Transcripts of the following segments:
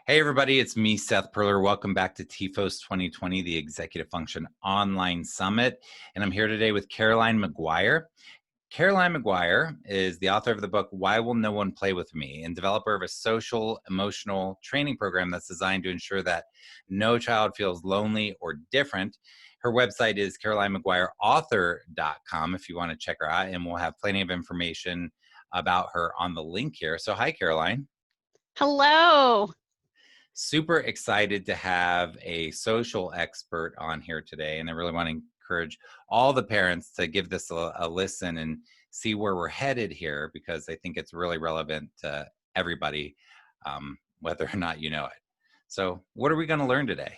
Hey everybody, it's me, Seth Perler. Welcome back to TFOS 2020, the Executive Function Online Summit. And I'm here today with Caroline Mcguire. Caroline Mcguire is the author of the book, Why Will No One Play With Me? And developer of a social emotional training program that's designed to ensure that no child feels lonely or different. Her website is carolinemcguireauthor.com if you want to check her out, and we'll have plenty of information about her on the link here. So hi, Caroline. Hello. Super excited to have a social expert on here today. And I really want to encourage all the parents to give this a listen and see where we're headed here, because I think it's really relevant to everybody, whether or not you know it. So what are we going to learn today?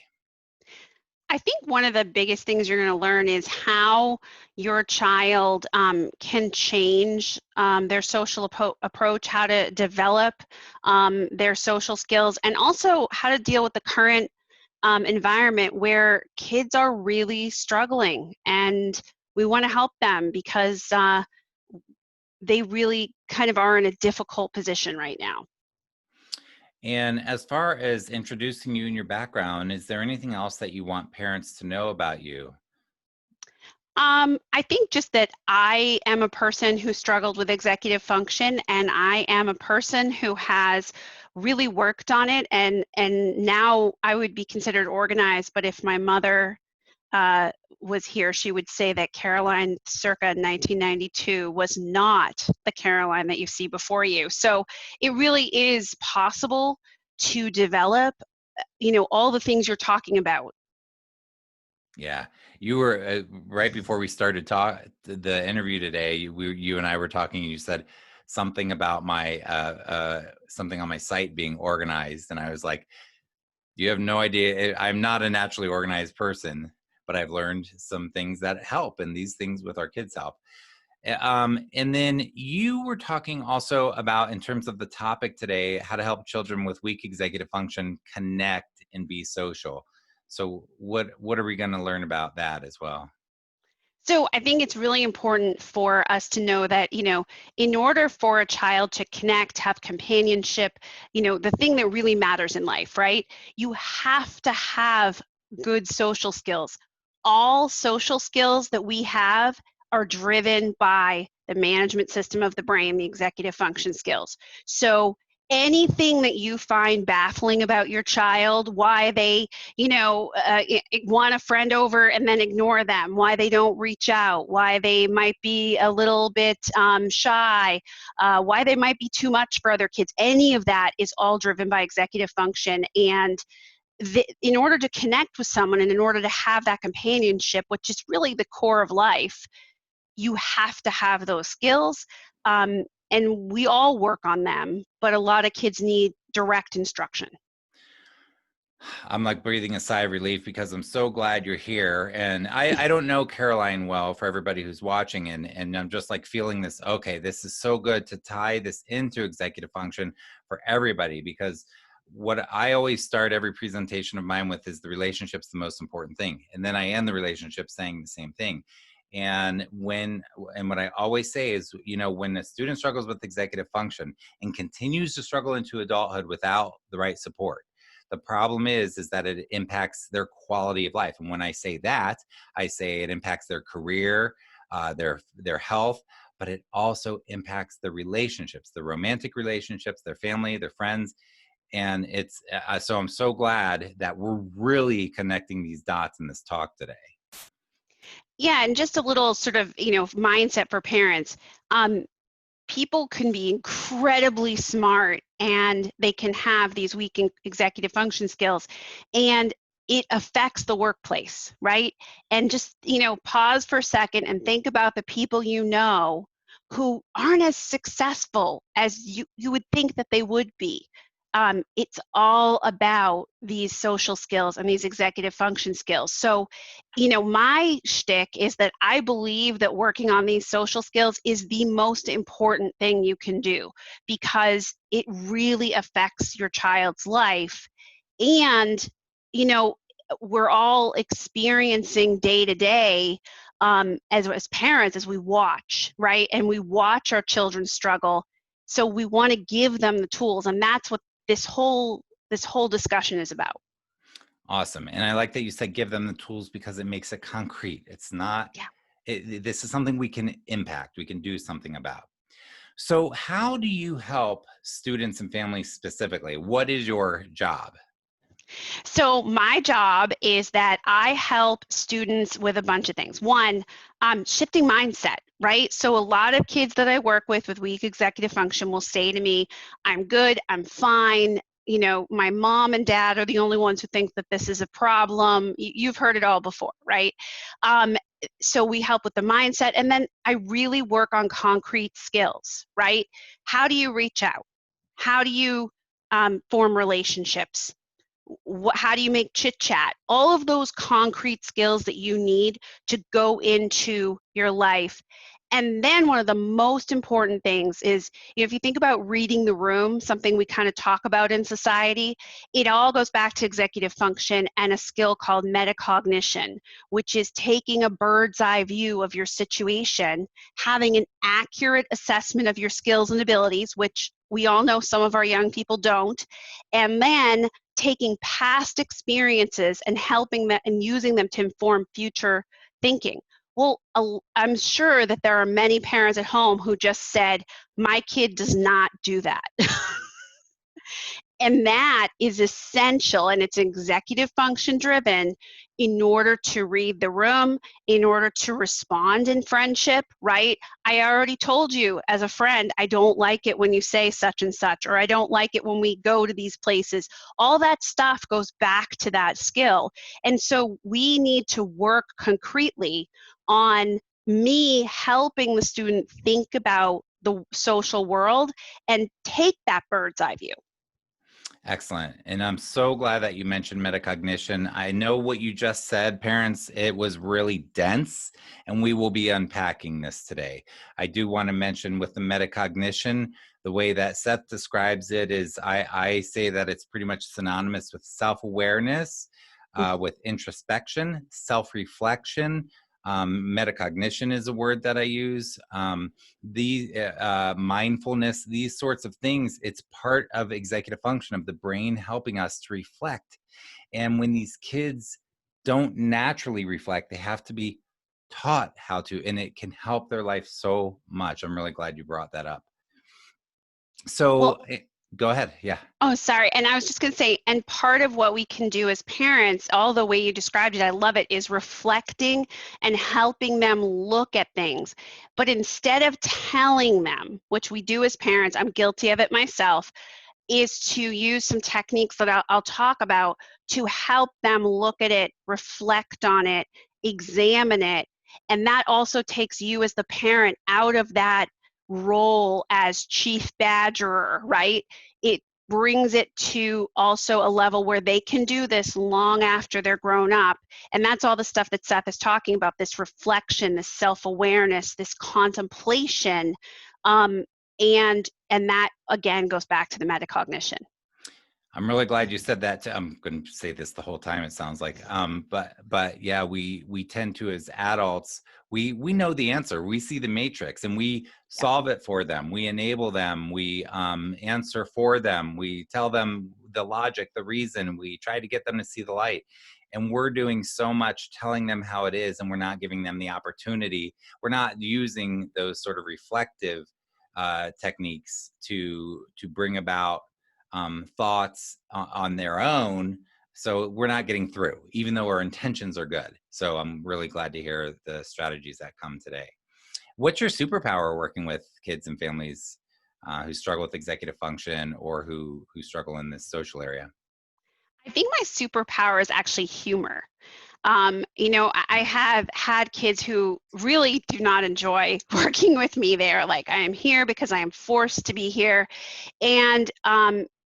I think one of the biggest things you're going to learn is how your child can change their social approach, how to develop their social skills, and also how to deal with the current environment where kids are really struggling. And we want to help them because they really kind of are in a difficult position right now. And as far as introducing you and your background, is there anything else that you want parents to know about you? I think just that I am a person who struggled with executive function, and I am a person who has really worked on it, and now I would be considered organized. But if my mother was here, she would say that Caroline circa 1992 was not the Caroline that you see before you. So it really is possible to develop, all the things you're talking about. Yeah, you were right before we started the interview today. You and I were talking. And you said something about my something on my site being organized, and I was like, "You have no idea. I'm not a naturally organized person, but I've learned some things that help, and these things with our kids help." And then you were talking also about, in terms of the topic today, how to help children with weak executive function connect and be social. So what are we going to learn about that as well? So I think it's really important for us to know that, in order for a child to connect, have companionship, the thing that really matters in life, right? You have to have good social skills. All social skills that we have are driven by the management system of the brain, the executive function skills. So anything that you find baffling about your child, why they want a friend over and then ignore them, why they don't reach out, why they might be a little bit shy, why they might be too much for other kids. Any of that is all driven by executive function. And in order to connect with someone and in order to have that companionship, which is really the core of life, you have to have those skills. And we all work on them, but a lot of kids need direct instruction. I'm like breathing a sigh of relief, because I'm so glad you're here. And I don't know Caroline well, for everybody who's watching, and I'm just like feeling this, okay, this is so good to tie this into executive function for everybody, because what I always start every presentation of mine with is the relationship's the most important thing. And then I end the relationship saying the same thing. And what I always say is, when a student struggles with executive function and continues to struggle into adulthood without the right support, the problem is that it impacts their quality of life. And when I say that, I say it impacts their career, their health, but it also impacts the relationships, the romantic relationships, their family, their friends. And it's so I'm so glad that we're really connecting these dots in this talk today. Yeah, and just a little sort of, mindset for parents. People can be incredibly smart and they can have these weak executive function skills, and it affects the workplace, right? And just, pause for a second and think about the people who aren't as successful as you would think that they would be. It's all about these social skills and these executive function skills. So, my shtick is that I believe that working on these social skills is the most important thing you can do, because it really affects your child's life. And, you know, we're all experiencing day to day, as parents, as we watch, right? And we watch our children struggle. So we want to give them the tools. And that's what this whole this whole discussion is about. Awesome. And I like that you said give them the tools because it makes it concrete. It's not, Yeah. this is something we can impact, we can do something about. So how do you help students and families specifically? What is your job? So my job is that I help students with a bunch of things. One, shifting mindset, right? So a lot of kids that I work with weak executive function will say to me, I'm good, I'm fine. You know, my mom and dad are the only ones who think that this is a problem. You've heard it all before, right? Um, so we help with the mindset. And then I really work on concrete skills, right? How do you reach out? How do you form relationships? How do you make chit chat? All of those concrete skills that you need to go into your life. And then one of the most important things is, if you think about reading the room, something we kind of talk about in society, it all goes back to executive function and a skill called metacognition, which is taking a bird's eye view of your situation, having an accurate assessment of your skills and abilities, which we all know some of our young people don't, and then taking past experiences and helping them and using them to inform future thinking. Well, I'm sure that there are many parents at home who just said, my kid does not do that. And that is essential, and it's executive function driven in order to read the room, in order to respond in friendship, right? I already told you as a friend, I don't like it when you say such and such, or I don't like it when we go to these places. All that stuff goes back to that skill. And so we need to work concretely on me helping the student think about the social world and take that bird's eye view. Excellent. And I'm so glad that you mentioned metacognition. I know what you just said, parents, it was really dense, and we will be unpacking this today. I do want to mention with the metacognition, the way that Seth describes it is I say that it's pretty much synonymous with self-awareness, with introspection, self-reflection. Metacognition is a word that I use. Mindfulness, these sorts of things, it's part of executive function of the brain helping us to reflect. And when these kids don't naturally reflect, they have to be taught how to, and it can help their life so much. I'm really glad you brought that up. Well, So go ahead. Yeah. oh, sorry. And I was just going to say, and part of what we can do as parents, all the way you described it, I love it, is reflecting and helping them look at things. But instead of telling them, which we do as parents, I'm guilty of it myself, is to use some techniques that I'll talk about to help them look at it, reflect on it, examine it. And that also takes you as the parent out of that role as chief badgerer, right? It brings it to also a level where they can do this long after they're grown up. And that's all the stuff that Seth is talking about, this reflection, this self-awareness, this contemplation. And that again goes back to the metacognition. I'm really glad you said that. I'm going to say this the whole time, it sounds like. But yeah, we tend to, as adults, we know the answer. We see the matrix and we solve it for them. We enable them. We answer for them. We tell them the logic, the reason. We try to get them to see the light. And we're doing so much telling them how it is, and we're not giving them the opportunity. We're not using those sort of reflective techniques to bring about thoughts on their own. So we're not getting through, even though our intentions are good. So I'm really glad to hear the strategies that come today. What's your superpower working with kids and families who struggle with executive function or who struggle in this social area? I think my superpower is actually humor. You know, I have had kids who really do not enjoy working with me. They're like, I am here because I am forced to be here. And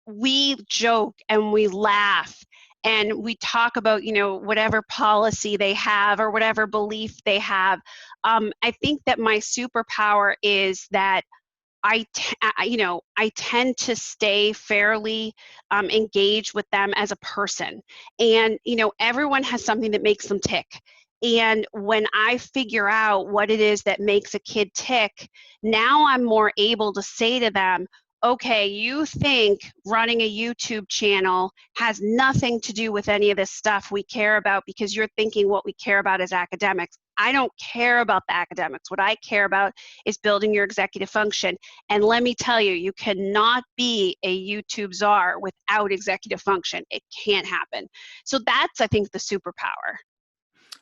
we joke and we laugh and we talk about, you know, whatever policy they have or whatever belief they have. I think that my superpower is that I tend to stay fairly engaged with them as a person. And, you know, everyone has something that makes them tick. And when I figure out what it is that makes a kid tick, now I'm more able to say to them, okay, you think running a YouTube channel has nothing to do with any of this stuff we care about because you're thinking what we care about is academics. I don't care about the academics. What I care about is building your executive function. And let me tell you, you cannot be a YouTube czar without executive function. It can't happen. So that's, I think, the superpower.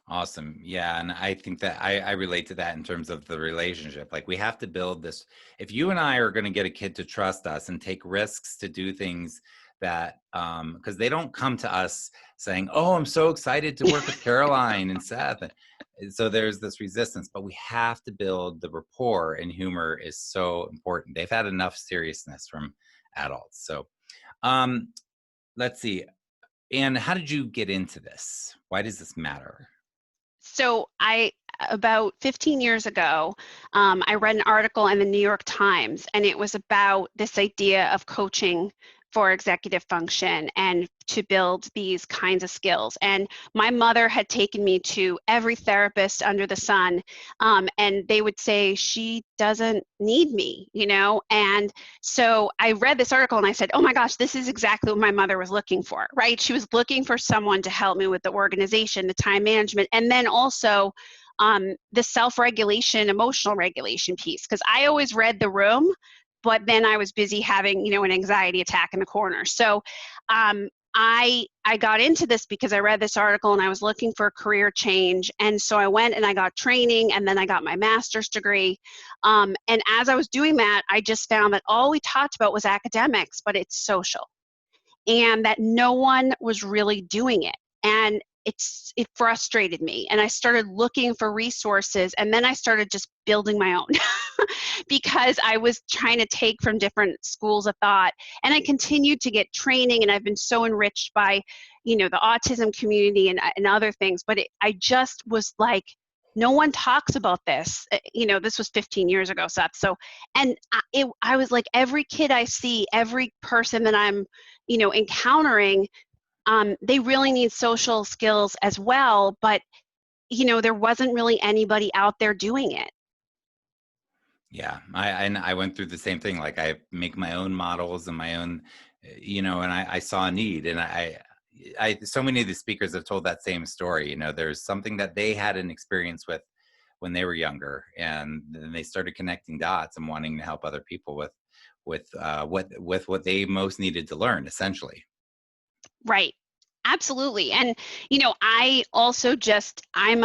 Awesome. Yeah. And I think that I relate to that in terms of the relationship. Like we have to build this. If you and I are going to get a kid to trust us and take risks to do things that, because they don't come to us saying, oh, I'm so excited to work with Caroline and Seth. And so there's this resistance, but we have to build the rapport, and humor is so important. They've had enough seriousness from adults. So um, let's see. And how did you get into this? Why does this matter? So about 15 years ago, I read an article in the New York Times, and it was about this idea of coaching for executive function and to build these kinds of skills. And my mother had taken me to every therapist under the sun, and they would say, she doesn't need me, you know? And so I read this article and I said, oh my gosh, this is exactly what my mother was looking for, right? She was looking for someone to help me with the organization, the time management, and then also the self-regulation, emotional regulation piece, because I always read the room, but then I was busy having, you know, an anxiety attack in the corner. So I got into this because I read this article and I was looking for a career change. And so I went and I got training, and then I got my master's degree. And as I was doing that, I just found that all we talked about was academics, but it's social, and that no one was really doing it. And it frustrated me, and I started looking for resources, and then I started just building my own because I was trying to take from different schools of thought. And I continued to get training, and I've been so enriched by, you know, the autism community and other things. But I just was like, no one talks about this. You know, this was 15 years ago, Seth. So, and I was like, every kid I see, every person that I'm, you know, encountering, they really need social skills as well, but you know, there wasn't really anybody out there doing it. Yeah, I went through the same thing. Like I make my own models and my own, you know, and I saw a need, and so many of the speakers have told that same story. You know, there's something that they had an experience with when they were younger, and then they started connecting dots and wanting to help other people with what they most needed to learn, essentially. Right. Absolutely. And you know, I also just I'm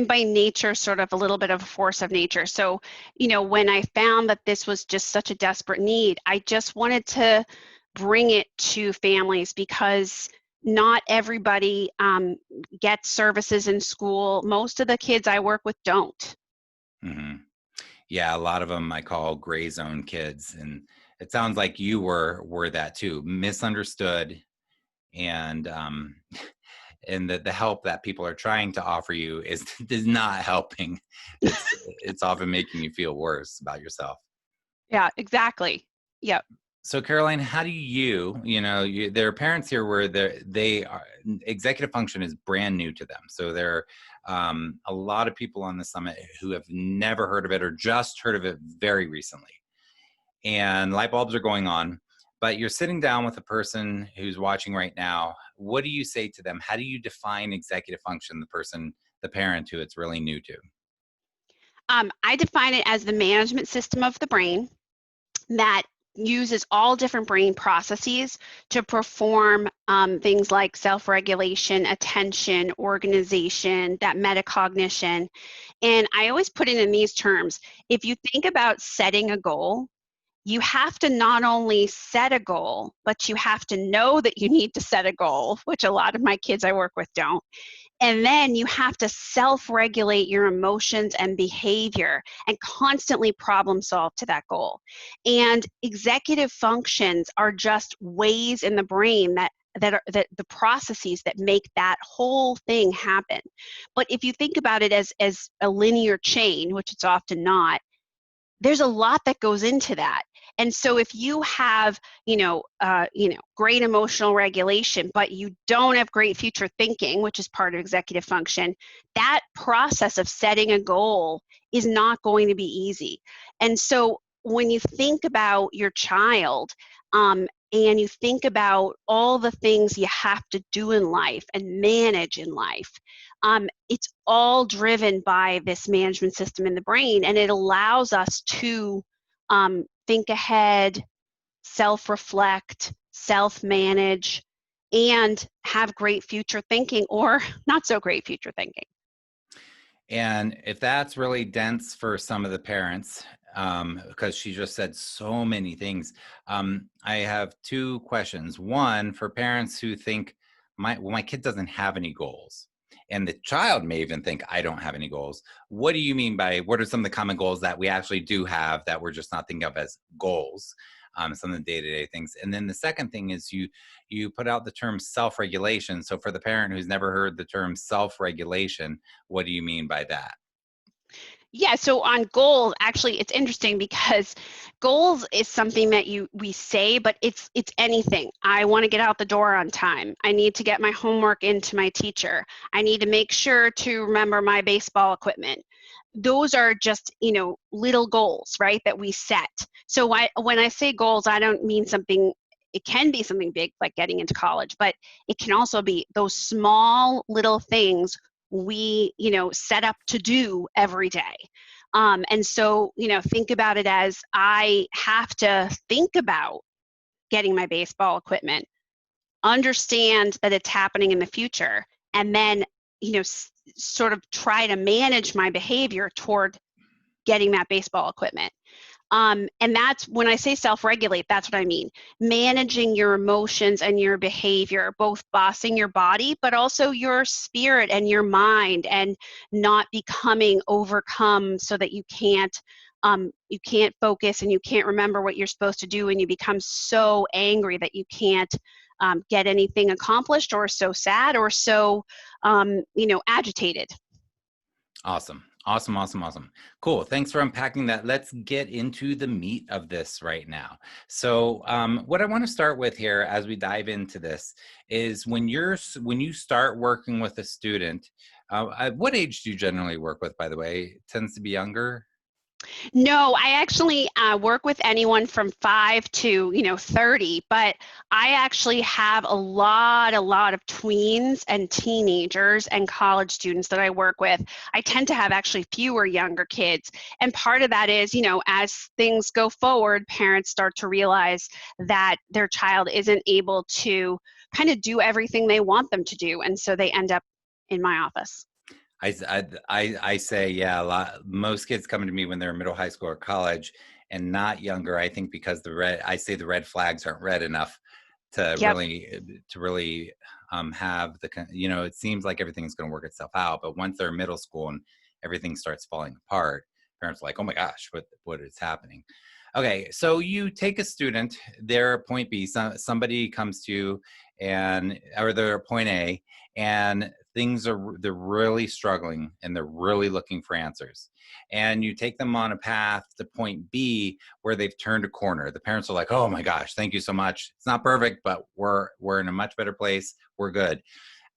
by nature sort of a little bit of a force of nature. So, you know, when I found that this was just such a desperate need, I just wanted to bring it to families because not everybody gets services in school. Most of the kids I work with don't. Hmm. Yeah, a lot of them I call gray zone kids, and it sounds like you were that too, misunderstood, and and the help that people are trying to offer you is not helping. It's often making you feel worse about yourself. Yeah, exactly. Yep. So Caroline, how do there are parents here where they are executive function is brand new to them. So there are a lot of people on the summit who have never heard of it or just heard of it very recently, and light bulbs are going on. But you're sitting down with a person who's watching right now. What do you say to them? How do you define executive function, the parent who it's really new to? I define it as the management system of the brain that uses all different brain processes to perform things like self-regulation, attention, organization, that metacognition. And I always put it in these terms. If you think about setting a goal, you have to not only set a goal, but you have to know that you need to set a goal, which a lot of my kids I work with don't. And then you have to self-regulate your emotions and behavior and constantly problem solve to that goal. And executive functions are just ways in the brain that the processes that make that whole thing happen. But if you think about it as a linear chain, which it's often not, there's a lot that goes into that. And so if you have, great emotional regulation, but you don't have great future thinking, which is part of executive function, that process of setting a goal is not going to be easy. And so when you think about your child, and you think about all the things you have to do in life and manage in life, it's all driven by this management system in the brain, and it allows us to think ahead, self-reflect, self-manage, and have great future thinking or not so great future thinking. And if that's really dense for some of the parents, because she just said so many things, I have two questions. One, for parents who think, my kid doesn't have any goals, and the child may even think, I don't have any goals. What do you mean by, what are some of the common goals that we actually do have that we're just not thinking of as goals? Some of the day-to-day things. And then the second thing is you put out the term self-regulation. So for the parent who's never heard the term self-regulation, what do you mean by that? Yeah, so on goals, actually, it's interesting because goals is something that we say, but it's anything. I want to get out the door on time. I need to get my homework into my teacher. I need to make sure to remember my baseball equipment. Those are just, little goals, right, that we set. So when I say goals, I don't mean something, it can be something big like getting into college, but it can also be those small little things we, set up to do every day. And so, think about it as I have to think about getting my baseball equipment, understand that it's happening in the future, and then, sort of try to manage my behavior toward getting that baseball equipment. And that's when I say self-regulate, that's what I mean. Managing your emotions and your behavior, both bossing your body, but also your spirit and your mind, and not becoming overcome so that you can't focus and you can't remember what you're supposed to do, and you become so angry that you can't get anything accomplished, or so sad, or so agitated. Awesome. Awesome, awesome, awesome. Cool. Thanks for unpacking that. Let's get into the meat of this right now. So, what I want to start with here as we dive into this is when you start working with a student, at what age do you generally work with, by the way? It tends to be younger. No, I actually work with anyone from 5 to 30, but I actually have a lot of tweens and teenagers and college students that I work with. I tend to have actually fewer younger kids, and part of that is, as things go forward, parents start to realize that their child isn't able to kind of do everything they want them to do, and so they end up in my office. I say, yeah, most kids come to me when they're in middle high school or college and not younger. I think because I say the red flags aren't red enough to Yep. really have it seems like everything's going to work itself out. But once they're in middle school and everything starts falling apart, parents are like, oh my gosh, what is happening? Okay, so you take a student, they're point B, somebody comes to you or they're point A, and they're really struggling and they're really looking for answers. And you take them on a path to point B where they've turned a corner. The parents are like, oh my gosh, thank you so much. It's not perfect, but we're in a much better place. We're good.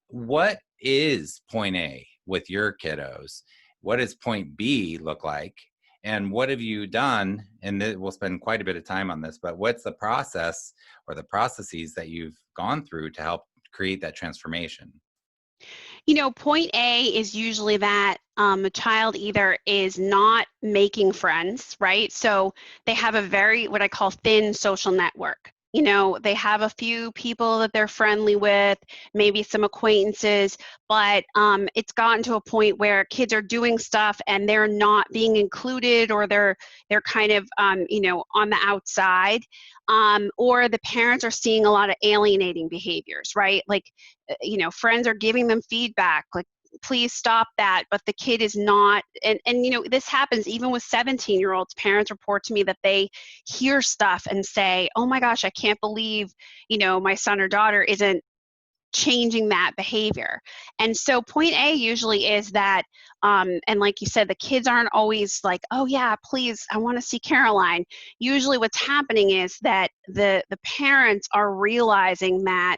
What is point A with your kiddos? What does point B look like? And what have you done? And we'll spend quite a bit of time on this, but what's the process or the processes that you've gone through to help create that transformation? Point A is usually that a child either is not making friends, right? So they have a very, what I call, thin social network. They have a few people that they're friendly with, maybe some acquaintances, but it's gotten to a point where kids are doing stuff and they're not being included, or they're kind of on the outside, or the parents are seeing a lot of alienating behaviors, right? Like, friends are giving them feedback, like, please stop that, but the kid is not. And this happens even with 17-year-olds. Parents report to me that they hear stuff and say, oh my gosh, I can't believe my son or daughter isn't changing that behavior. And so point A usually is that, and like you said, the kids aren't always like, oh yeah, please, I want to see Caroline. Usually what's happening is that the parents are realizing that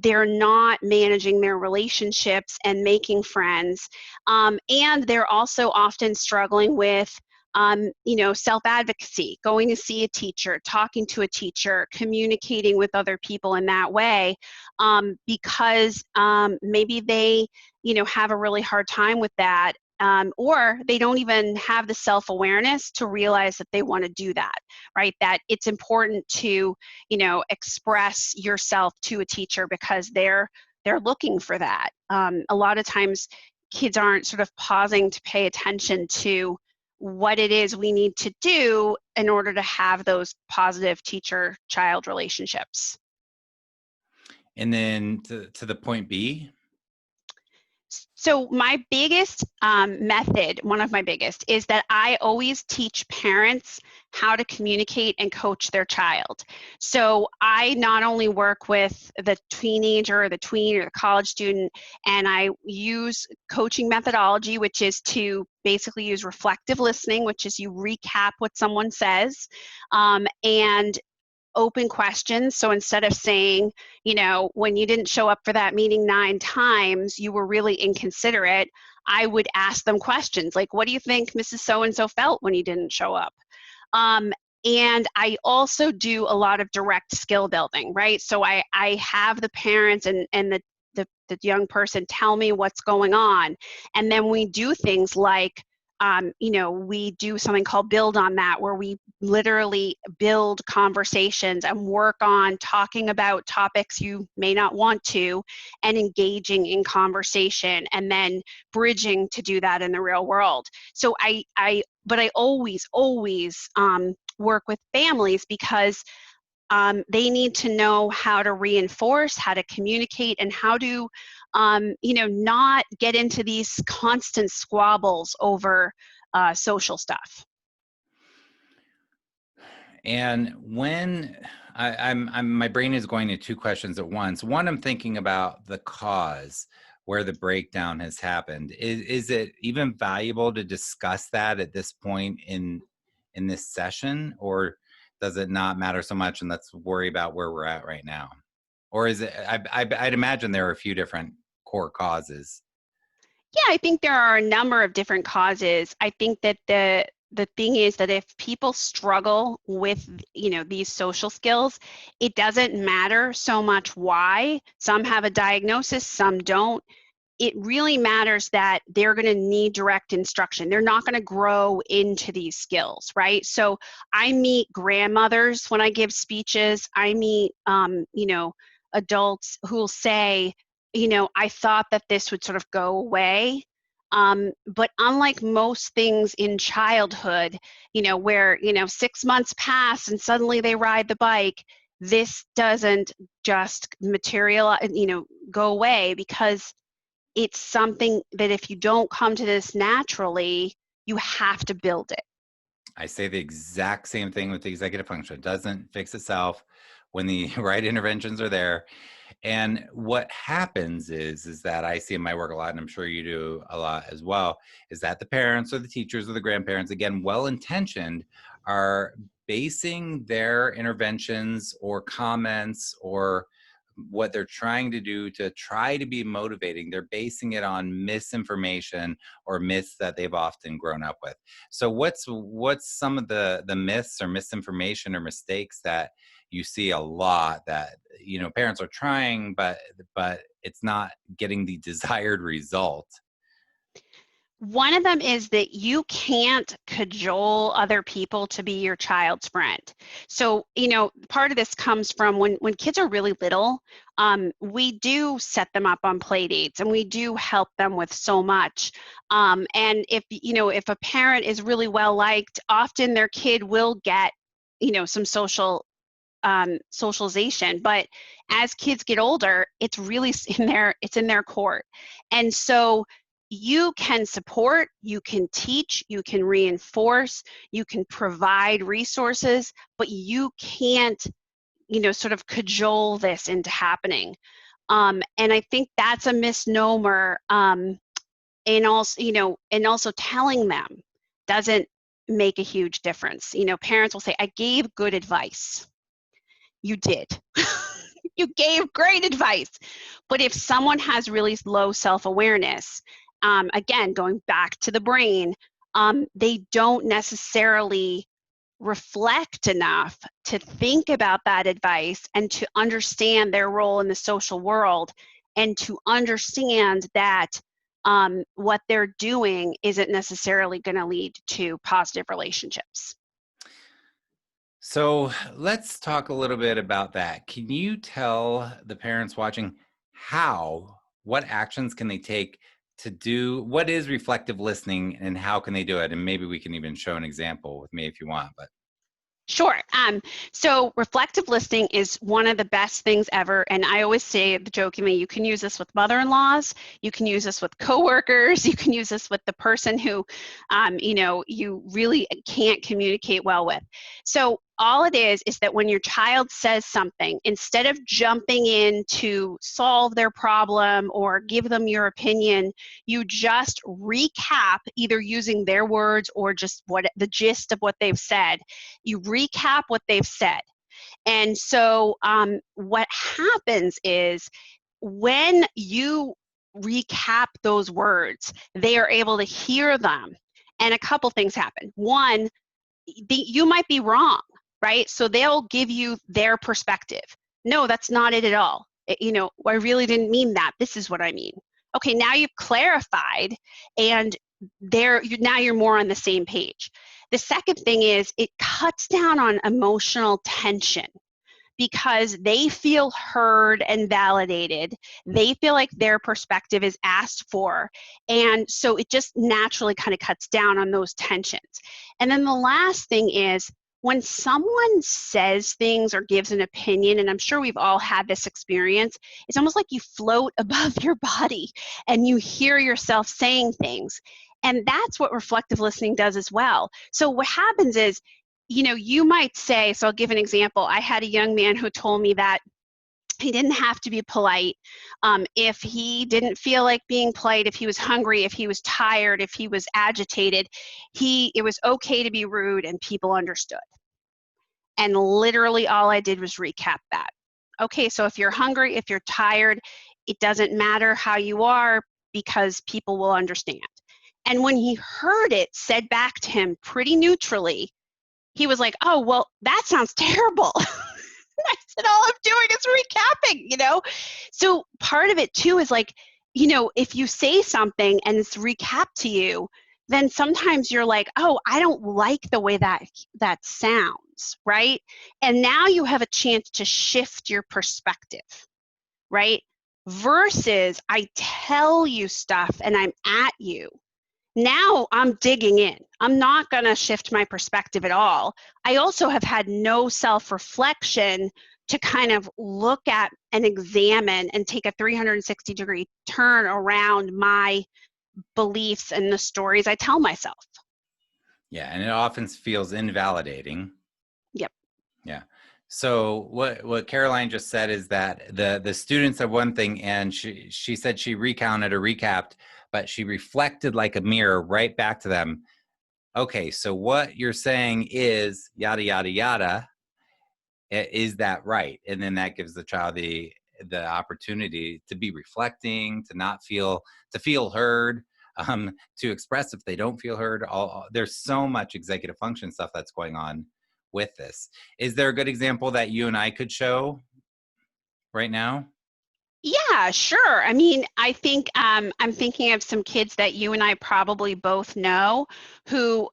they're not managing their relationships and making friends. And they're also often struggling with self-advocacy, going to see a teacher, talking to a teacher, communicating with other people in that way, because maybe they, have a really hard time with that. Or they don't even have the self-awareness to realize that they want to do that, right? That it's important to, express yourself to a teacher because they're looking for that. A lot of times kids aren't sort of pausing to pay attention to what it is we need to do in order to have those positive teacher-child relationships. And then to the point B. So my biggest method, one of my biggest, is that I always teach parents how to communicate and coach their child. So I not only work with the teenager or the tween or the college student, and I use coaching methodology, which is to basically use reflective listening, which is you recap what someone says, and open questions. So instead of saying, when you didn't show up for that meeting 9 times, you were really inconsiderate, I would ask them questions like, what do you think Mrs. So-and-so felt when you didn't show up? And I also do a lot of direct skill building, right? So I have the parents and the young person tell me what's going on. And then we do things like, we do something called Build on That, where we literally build conversations and work on talking about topics you may not want to and engaging in conversation and then bridging to do that in the real world. So but I always work with families because they need to know how to reinforce, how to communicate, and how to, not get into these constant squabbles over social stuff. And when my brain is going to two questions at once. One, I'm thinking about the cause where the breakdown has happened. Is it even valuable to discuss that at this point in this session, or does it not matter so much and let's worry about where we're at right now? Or is it, I'd imagine there are a few different core causes. Yeah, I think there are a number of different causes. I think that the thing is that if people struggle with, these social skills, it doesn't matter so much why. Some have a diagnosis, some don't. It really matters that they're going to need direct instruction. They're not going to grow into these skills, right? So I meet grandmothers when I give speeches. I meet, adults who will say, I thought that this would sort of go away. But unlike most things in childhood, where, 6 months pass and suddenly they ride the bike, this doesn't just materialize, go away, because it's something that if you don't come to this naturally, you have to build it. I say the exact same thing with the executive function. It doesn't fix itself when the right interventions are there. And what happens is that I see in my work a lot, and I'm sure you do a lot as well, is that the parents or the teachers or the grandparents, again, well-intentioned, are basing their interventions or comments or what they're trying to do to try to be motivating, they're basing it on misinformation or myths that they've often grown up with. So what's some of the myths or misinformation or mistakes that you see a lot that, parents are trying, but it's not getting the desired result? One of them is that you can't cajole other people to be your child's friend. So, part of this comes from when kids are really little, we do set them up on play dates and we do help them with so much. And if a parent is really well liked, often their kid will get, some socialization. But as kids get older, it's really it's in their court. And so you can support, you can teach, you can reinforce, you can provide resources, but you can't, sort of cajole this into happening. And I think that's a misnomer. And also telling them doesn't make a huge difference. Parents will say, I gave good advice. You did. You gave great advice. But if someone has really low self-awareness, again, going back to the brain, they don't necessarily reflect enough to think about that advice and to understand their role in the social world, and to understand that what they're doing isn't necessarily going to lead to positive relationships. So let's talk a little bit about that. Can you tell the parents watching what actions can they take to do, what is reflective listening and how can they do it? And maybe we can even show an example with me if you want, but. Sure. So reflective listening is one of the best things ever. And I always say jokingly, you can use this with mother-in-laws, you can use this with coworkers, you can use this with the person who, you really can't communicate well with. So all it is that when your child says something, instead of jumping in to solve their problem or give them your opinion, you just recap, either using their words or just the gist of what they've said. You recap what they've said. And so what happens is when you recap those words, they are able to hear them. And a couple things happen. One, you might be wrong, right? So they'll give you their perspective. No, that's not it at all. I really didn't mean that. This is what I mean. Okay, now you've clarified, and now you're more on the same page. The second thing is it cuts down on emotional tension because they feel heard and validated. They feel like their perspective is asked for. And so it just naturally kind of cuts down on those tensions. And then the last thing is when someone says things or gives an opinion, and I'm sure we've all had this experience, it's almost like you float above your body and you hear yourself saying things. And that's what reflective listening does as well. So what happens is, you might say, so I'll give an example. I had a young man who told me that he didn't have to be polite. If he didn't feel like being polite, if he was hungry, if he was tired, if he was agitated, it was okay to be rude and people understood. And literally all I did was recap that. Okay, so if you're hungry, if you're tired, it doesn't matter how you are because people will understand. And when he heard it said back to him pretty neutrally, he was like, oh, well, that sounds terrible. I said, all I'm doing is recapping, So part of it too is like, if you say something and it's recapped to you, then sometimes you're like, oh, I don't like the way that sounds, right? And now you have a chance to shift your perspective, right? Versus I tell you stuff and I'm at you. Now I'm digging in. I'm not going to shift my perspective at all. I also have had no self-reflection to kind of look at and examine and take a 360-degree turn around my beliefs and the stories I tell myself. Yeah, and it often feels invalidating. Yep. Yeah. So what Caroline just said is that the students are one thing, and she said she recounted or recapped, but she reflected like a mirror right back to them. Okay, so what you're saying is yada yada yada. Is that right? And then that gives the child the opportunity to be reflecting, to feel heard, to express if they don't feel heard. There's so much executive function stuff that's going on with this. Is there a good example that you and I could show right now? Yeah, sure. I mean, I think I'm thinking of some kids that you and I probably both know who,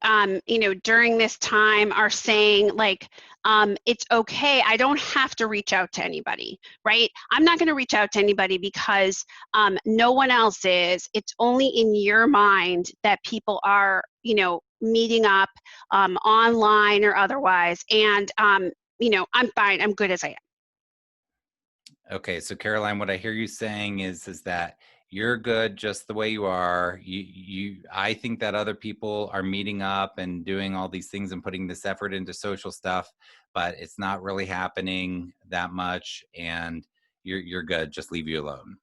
during this time are saying like, it's okay. I don't have to reach out to anybody, right? I'm not going to reach out to anybody because no one else is. It's only in your mind that people are, meeting up online or otherwise. And, I'm fine. I'm good as I am. Okay, so Caroline, what I hear you saying is that you're good just the way you are. I think that other people are meeting up and doing all these things and putting this effort into social stuff, but it's not really happening that much, and you're good. Just leave you alone.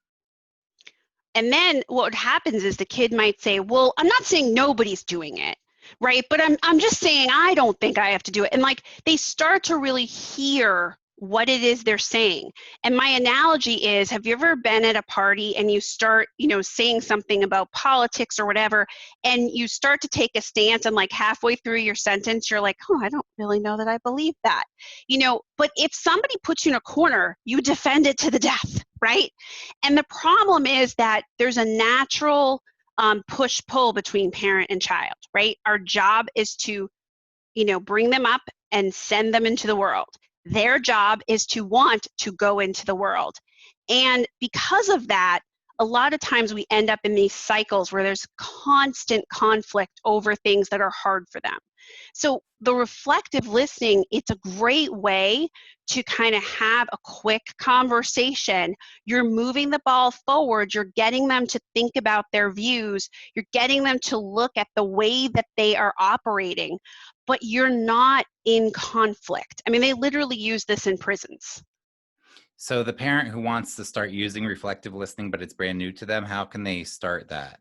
And then what happens is the kid might say, well, I'm not saying nobody's doing it, right? But I'm just saying I don't think I have to do it. And like they start to really hear what it is they're saying. And my analogy is, have you ever been at a party and you start, saying something about politics or whatever, and you start to take a stance, and like halfway through your sentence, you're like, oh, I don't really know that I believe that. But if somebody puts you in a corner, you defend it to the death, right? And the problem is that there's a natural push-pull between parent and child, right? Our job is to, bring them up and send them into the world. Their job is to want to go into the world. And because of that, a lot of times we end up in these cycles where there's constant conflict over things that are hard for them. So the reflective listening, it's a great way to kind of have a quick conversation. You're moving the ball forward. You're getting them to think about their views. You're getting them to look at the way that they are operating, but you're not in conflict. I mean, they literally use this in prisons. So the parent who wants to start using reflective listening, but it's brand new to them, how can they start that?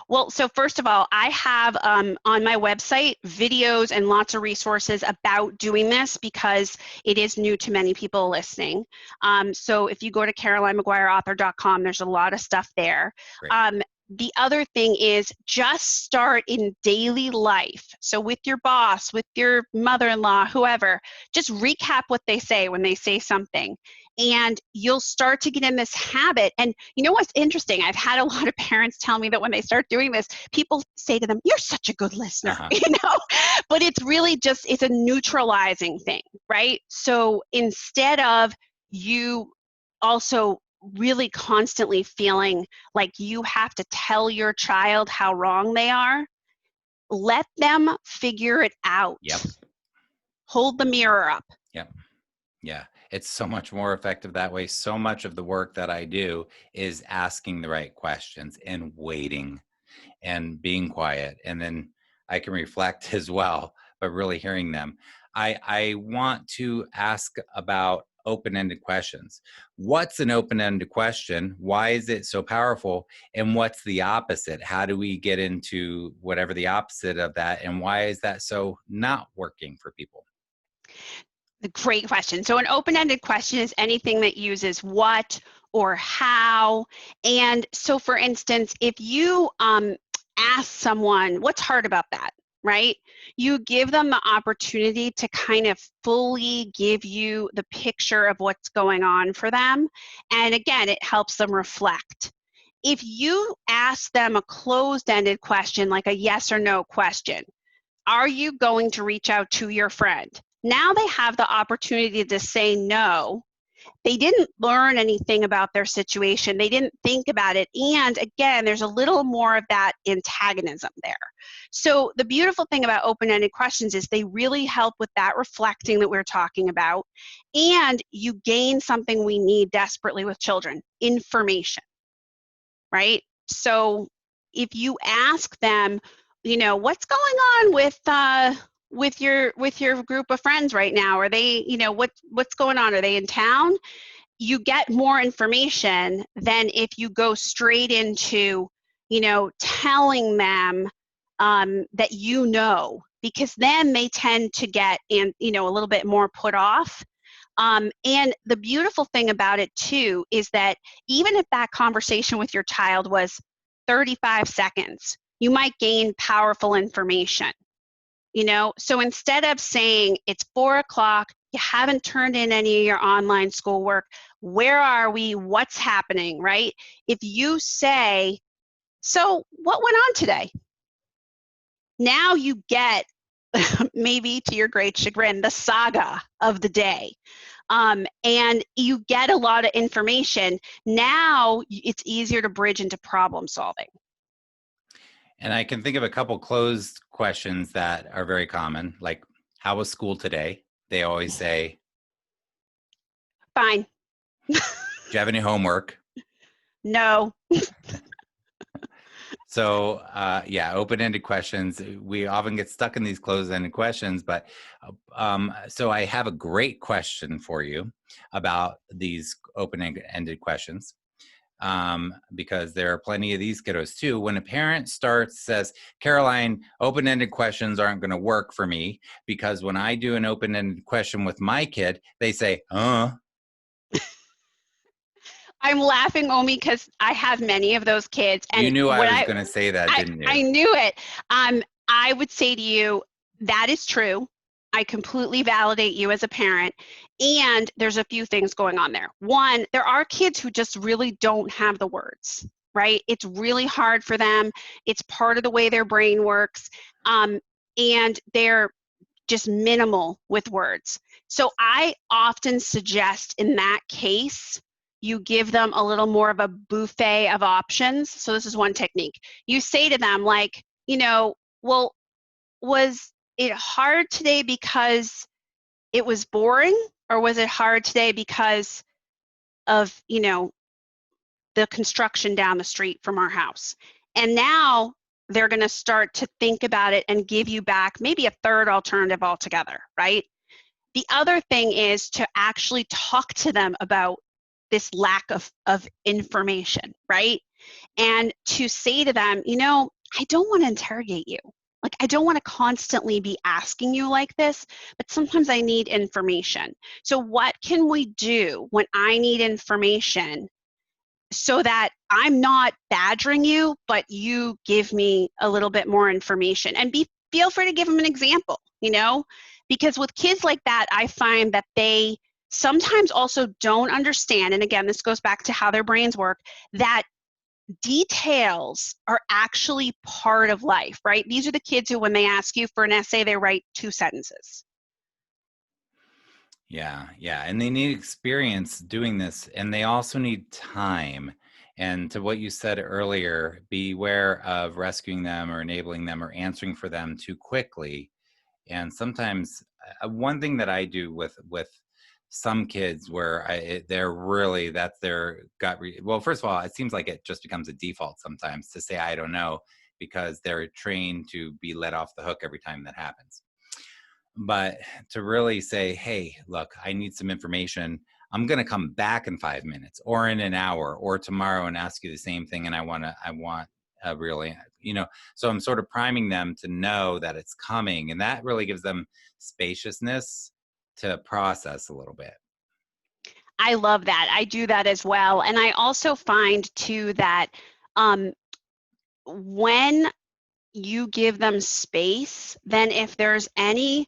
Well, so first of all, I have on my website videos and lots of resources about doing this because it is new to many people listening. So if you go to CarolineMcGuireAuthor.com, there's a lot of stuff there. The other thing is just start in daily life. So with your boss, with your mother-in-law, whoever, just recap what they say when they say something. And you'll start to get in this habit. And you know what's interesting? I've had a lot of parents tell me that when they start doing this, people say to them, you're such a good listener, but it's really just, it's a neutralizing thing, right? So instead of you also really constantly feeling like you have to tell your child how wrong they are, let them figure it out. Yep. Hold the mirror up. Yep. Yeah. It's so much more effective that way. So much of the work that I do is asking the right questions and waiting and being quiet. And then I can reflect as well, but really hearing them. I want to ask about open-ended questions. What's an open-ended question? Why is it so powerful? And what's the opposite? How do we get into whatever the opposite of that? And why is that so not working for people? Great question. So an open-ended question is anything that uses what or how. And so for instance, if you ask someone, what's hard about that, right? You give them the opportunity to kind of fully give you the picture of what's going on for them. And again, it helps them reflect. If you ask them a closed-ended question, like a yes or no question, are you going to reach out to your friend? Now they have the opportunity to say no. They didn't learn anything about their situation. They didn't think about it. And again, there's a little more of that antagonism there. So the beautiful thing about open-ended questions is they really help with that reflecting that we're talking about. And you gain something we need desperately with children, information, right? So if you ask them, what's going on with your group of friends right now? Are they, what's going on? Are they in town? You get more information than if you go straight into, telling them that because then they tend to get a little bit more put off. And the beautiful thing about it too is that even if that conversation with your child was 35 seconds, you might gain powerful information. So instead of saying it's 4 o'clock, you haven't turned in any of your online schoolwork, where are we, what's happening, right? If you say, so what went on today? Now you get, maybe to your great chagrin, the saga of the day. And you get a lot of information. Now it's easier to bridge into problem solving. And I can think of a couple closed questions that are very common, like, how was school today? They always say, fine. Do you have any homework? No. So, yeah, open-ended questions. We often get stuck in these closed-ended questions, but so I have a great question for you about these open-ended questions. because there are plenty of these kiddos too. When a parent says, Caroline, open-ended questions aren't going to work for me, because when I do an open-ended question with my kid, they say, I'm laughing only because I have many of those kids. You And knew I was going to say that, didn't you? I knew it. I would say to you, that is true. I completely validate you as a parent. And there's a few things going on there. One, there are kids who just really don't have the words, right? It's really hard for them. It's part of the way their brain works. And they're just minimal with words. So I often suggest in that case, you give them a little more of a buffet of options. So this is one technique. You say to them, like, well, was it hard today because it was boring, or was it hard today because of, the construction down the street from our house? And now they're going to start to think about it and give you back maybe a third alternative altogether, right? The other thing is to actually talk to them about this lack of information, right? And to say to them, I don't want to interrogate you. Like, I don't want to constantly be asking you like this, but sometimes I need information. So what can we do when I need information so that I'm not badgering you, but you give me a little bit more information? And feel free to give them an example, because with kids like that, I find that they sometimes also don't understand, and again, this goes back to how their brains work, that details are actually part of life, right? These are the kids who, when they ask you for an essay, they write 2 sentences. Yeah. And they need experience doing this, and they also need time. And to what you said earlier, beware of rescuing them or enabling them or answering for them too quickly. And sometimes one thing that I do with some kids where they're really, that's their gut. Well, first of all, it seems like it just becomes a default sometimes to say, I don't know, because they're trained to be let off the hook every time that happens. But to really say, hey, look, I need some information. I'm going to come back in 5 minutes or in an hour or tomorrow and ask you the same thing. And I want a really, so I'm sort of priming them to know that it's coming. And that really gives them spaciousness to process a little bit. I love that. I do that as well. And I also find too that when you give them space, then if there's any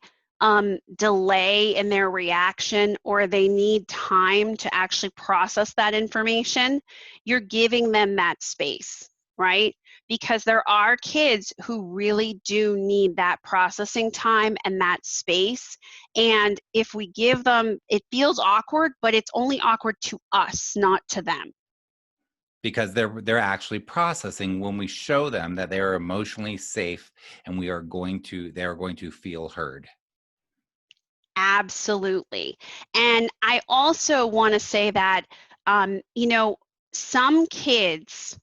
delay in their reaction, or they need time to actually process that information, you're giving them that space, right? Because there are kids who really do need that processing time and that space. And if we give them, it feels awkward, but it's only awkward to us, not to them. Because they're actually processing when we show them that they are emotionally safe and they're going to feel heard. Absolutely. And I also want to say that, some kids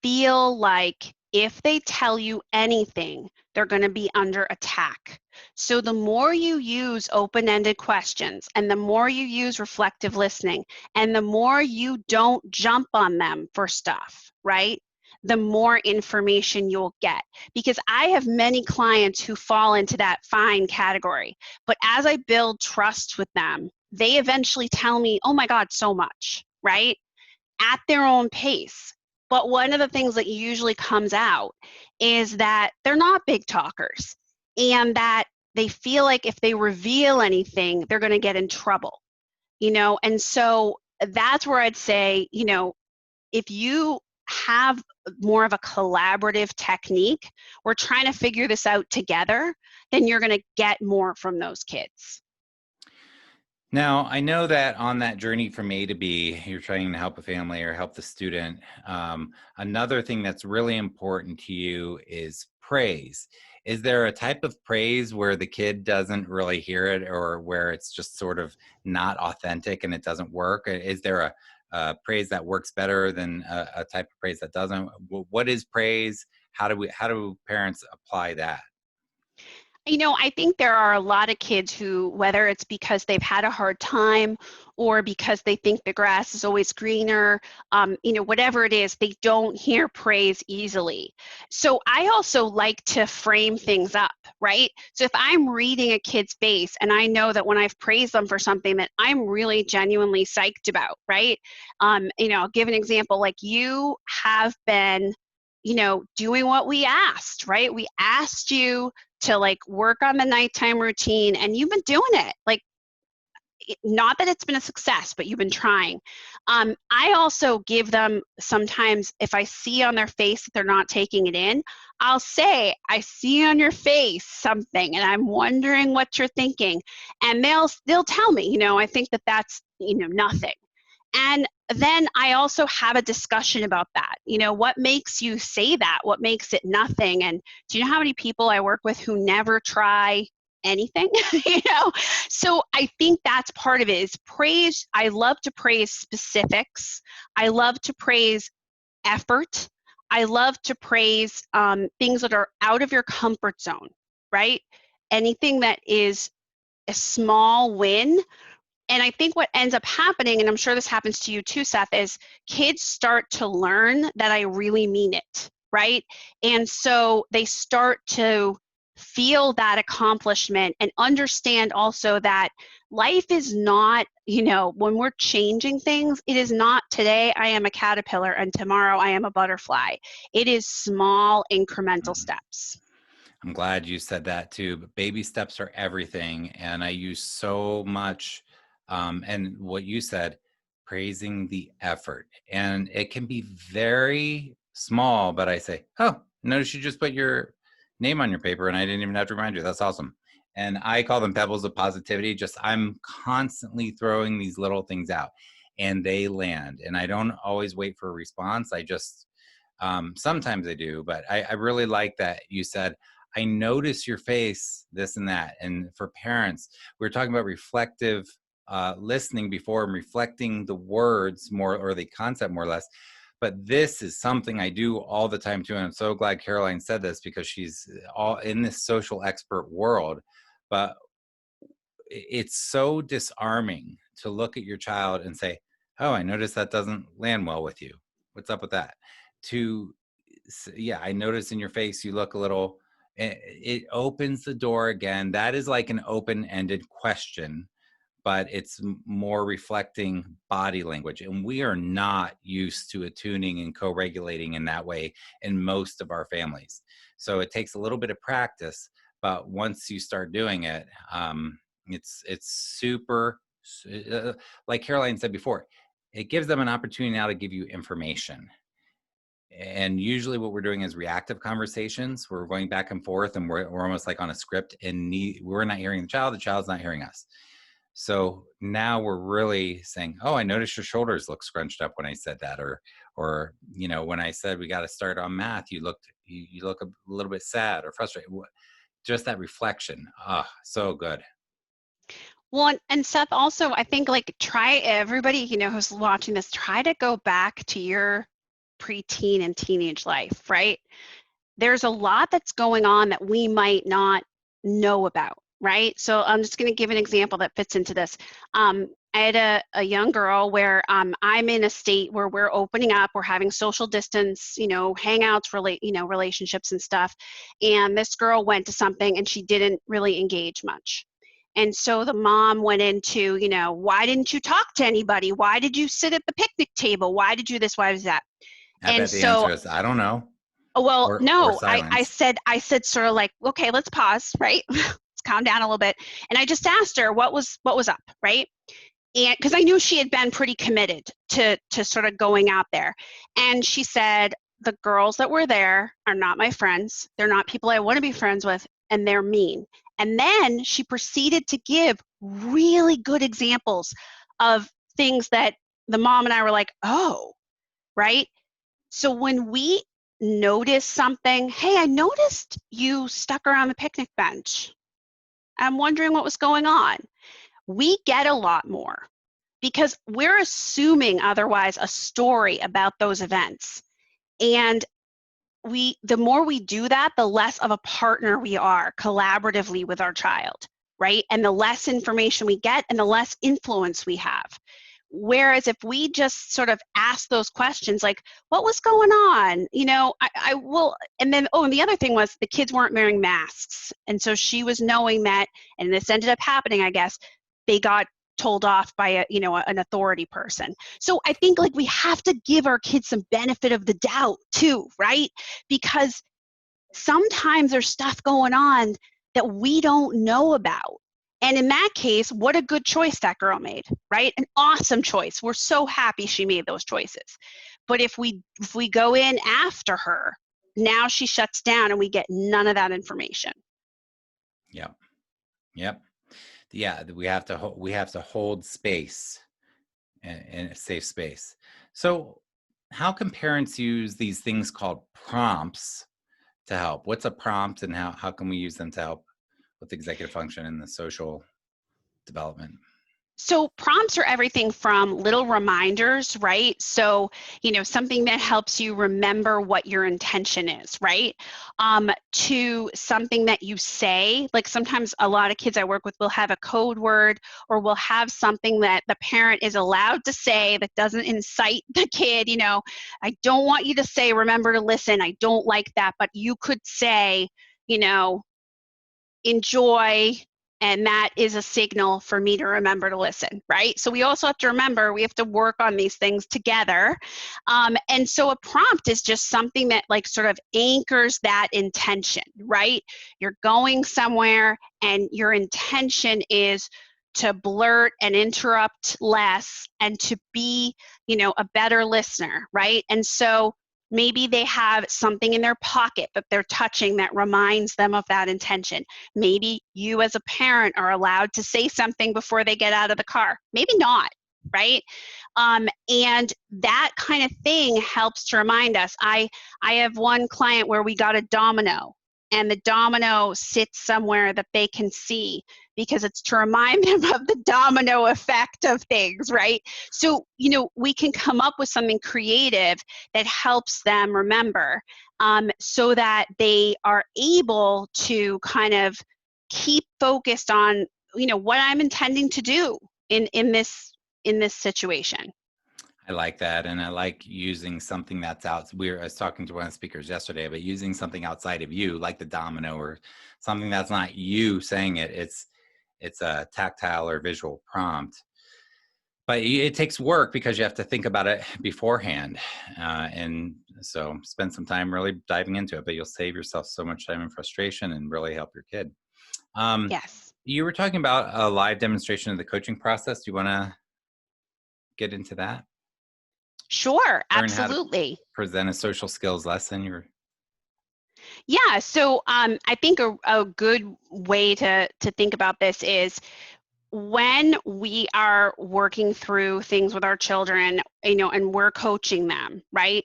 feel like if they tell you anything, they're going to be under attack. So the more you use open-ended questions, and the more you use reflective listening, and the more you don't jump on them for stuff, right? The more information you'll get. Because I have many clients who fall into that fine category. But as I build trust with them, they eventually tell me, oh my God, so much, right? At their own pace. But one of the things that usually comes out is that they're not big talkers, and that they feel like if they reveal anything, they're going to get in trouble, and so that's where I'd say, if you have more of a collaborative technique, we're trying to figure this out together, then you're going to get more from those kids. Now, I know that on that journey from A to B, you're trying to help a family or help the student. Another thing that's really important to you is praise. Is there a type of praise where the kid doesn't really hear it, or where it's just sort of not authentic and it doesn't work? Is there a praise that works better than a type of praise that doesn't? What is praise? How do parents apply that? I think there are a lot of kids who, whether it's because they've had a hard time or because they think the grass is always greener, whatever it is, they don't hear praise easily. So I also like to frame things up, right? So if I'm reading a kid's face and I know that when I've praised them for something that I'm really genuinely psyched about, right? I'll give an example, like you have been doing what we asked, right? We asked you to like work on the nighttime routine and you've been doing it. Like, not that it's been a success, but you've been trying. I also give them sometimes, if I see on their face that they're not taking it in, I'll say, I see on your face something and I'm wondering what you're thinking. And they'll tell me, I think that that's, nothing. And then I also have a discussion about that. What makes you say that? What makes it nothing? And do you know how many people I work with who never try anything? So I think that's part of it is praise. I love to praise specifics. I love to praise effort. I love to praise things that are out of your comfort zone, right? Anything that is a small win. And I think what ends up happening, and I'm sure this happens to you too, Seth, is kids start to learn that I really mean it, right? And so they start to feel that accomplishment and understand also that life is not, when we're changing things, it is not today I am a caterpillar and tomorrow I am a butterfly. It is small incremental steps. I'm glad you said that too. But baby steps are everything. And I use so much, and what you said, praising the effort. And it can be very small, but I say, oh, notice you just put your name on your paper and I didn't even have to remind you. That's awesome. And I call them pebbles of positivity. Just I'm constantly throwing these little things out and they land. And I don't always wait for a response. I just, sometimes I do, but I really like that you said, I notice your face, this and that. And for parents, we were talking about reflective listening before and reflecting the words more or the concept more or less. But this is something I do all the time too. And I'm so glad Caroline said this because she's all in this social expert world. But it's so disarming to look at your child and say, oh, I noticed that doesn't land well with you. What's up with that? Yeah, I noticed in your face you look a little, it opens the door again. That is like an open-ended question, but it's more reflecting body language. And we are not used to attuning and co-regulating in that way in most of our families. So it takes a little bit of practice, but once you start doing it, it's super, like Caroline said before, it gives them an opportunity now to give you information. And usually what we're doing is reactive conversations. We're going back and forth and we're almost like on a script and we're not hearing the child's not hearing us. So now we're really saying, oh, I noticed your shoulders look scrunched up when I said that, or when I said we got to start on math, you look a little bit sad or frustrated. Just that reflection. Ah, so good. Well, and Seth, also, I think like try everybody, who's watching this, try to go back to your preteen and teenage life, right? There's a lot that's going on that we might not know about, right? So I'm just going to give an example that fits into this. I had a young girl where I'm in a state where we're opening up, we're having social distance, hangouts, relationships and stuff. And this girl went to something and she didn't really engage much. And so the mom went into, why didn't you talk to anybody? Why did you sit at the picnic table? Why did you this? Why was that? I And bet the so, answer is, I don't know, well, or no, I silence. said sort of like, okay, let's pause, right? Let's calm down a little bit. And I just asked her what was up, right? And because I knew she had been pretty committed to sort of going out there. And she said, the girls that were there are not my friends. They're not people I want to be friends with, and they're mean. And then she proceeded to give really good examples of things that the mom and I were like, oh, right? So when we notice something, hey, I noticed you stuck around the picnic bench. I'm wondering what was going on. We get a lot more because we're assuming otherwise a story about those events. And the more we do that, the less of a partner we are collaboratively with our child, right? And the less information we get and the less influence we have. Whereas if we just sort of ask those questions like, what was going on? I will, and then, and the other thing was the kids weren't wearing masks. And so she was knowing that, and this ended up happening, I guess, they got told off by an authority person. So I think like we have to give our kids some benefit of the doubt too, right? Because sometimes there's stuff going on that we don't know about. And in that case, what a good choice that girl made, right? An awesome choice. We're so happy she made those choices. But if we go in after her, now she shuts down and we get none of that information. Yep. Yeah, we have to hold space and a safe space. So how can parents use these things called prompts to help? What's a prompt, and how can we use them to help with executive function and the social development? So prompts are everything from little reminders, right? So, something that helps you remember what your intention is, right? To something that you say, like sometimes a lot of kids I work with will have a code word, or will have something that the parent is allowed to say that doesn't incite the kid. I don't want you to say, remember to listen. I don't like that, but you could say, enjoy, and that is a signal for me to remember to listen, right? So we also have to remember we have to work on these things together. And so a prompt is just something that like sort of anchors that intention, right? You're going somewhere and your intention is to blurt and interrupt less and to be, a better listener, right? And so maybe they have something in their pocket that they're touching that reminds them of that intention. Maybe you as a parent are allowed to say something before they get out of the car. Maybe not, right? And that kind of thing helps to remind us. I have one client where we got a domino, and the domino sits somewhere that they can see because it's to remind them of the domino effect of things, right? So, we can come up with something creative that helps them remember, so that they are able to kind of keep focused on, what I'm intending to do in this situation. I like that, and I like using something that's out. I was talking to one of the speakers yesterday about using something outside of you, like the domino, or something that's not you saying it. It's a tactile or visual prompt, but it takes work because you have to think about it beforehand, and so spend some time really diving into it. But you'll save yourself so much time and frustration, and really help your kid. Yes. You were talking about a live demonstration of the coaching process. Do you want to get into that? Sure, Learn how to absolutely. present a social skills lesson. Yeah, so I think a good way to think about this is when we are working through things with our children, and we're coaching them, right?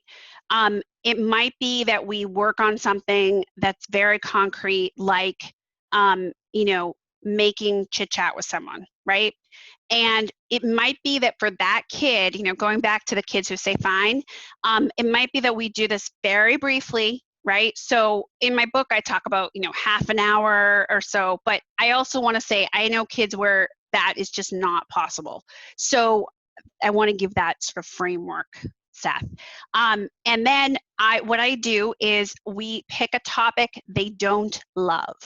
It might be that we work on something that's very concrete, like, making chit chat with someone, right? And it might be that for that kid, going back to the kids who say fine, it might be that we do this very briefly, right? So in my book, I talk about, half an hour or so, but I also want to say, I know kids where that is just not possible. So I want to give that sort of framework, Seth. And then what I do is we pick a topic they don't love,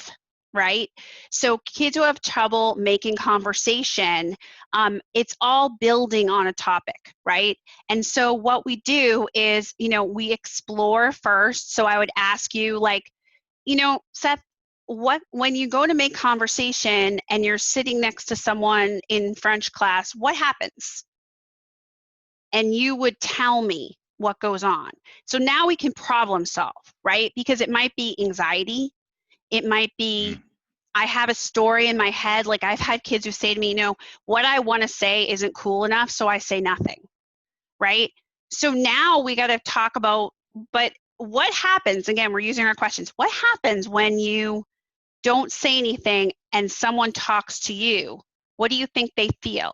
right? So kids who have trouble making conversation, it's all building on a topic, right? And so what we do is, we explore first. So I would ask you, like, Seth, when you go to make conversation and you're sitting next to someone in French class, what happens? And you would tell me what goes on. So now we can problem solve, right? Because it might be anxiety. It might be, I have a story in my head. Like I've had kids who say to me, what I want to say isn't cool enough, so I say nothing, right? So now we got to talk about, but what happens, again, we're using our questions. What happens when you don't say anything and someone talks to you? What do you think they feel,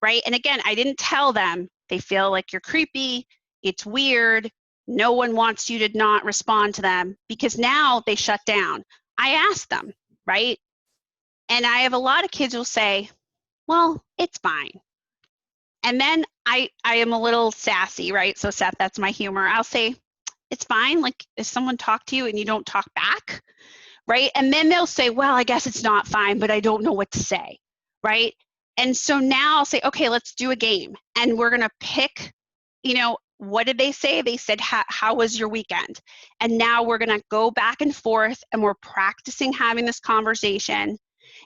right? And again, I didn't tell them. They feel like you're creepy, it's weird, no one wants you to not respond to them because now they shut down. I ask them, right? And I have a lot of kids who will say, well, it's fine. And then I am a little sassy, right? So Seth, that's my humor. I'll say, it's fine. Like if someone talked to you and you don't talk back, right? And then they'll say, well, I guess it's not fine, but I don't know what to say, right? And so now I'll say, okay, let's do a game. And we're going to pick, what did they say? They said, how was your weekend? And now we're going to go back and forth and we're practicing having this conversation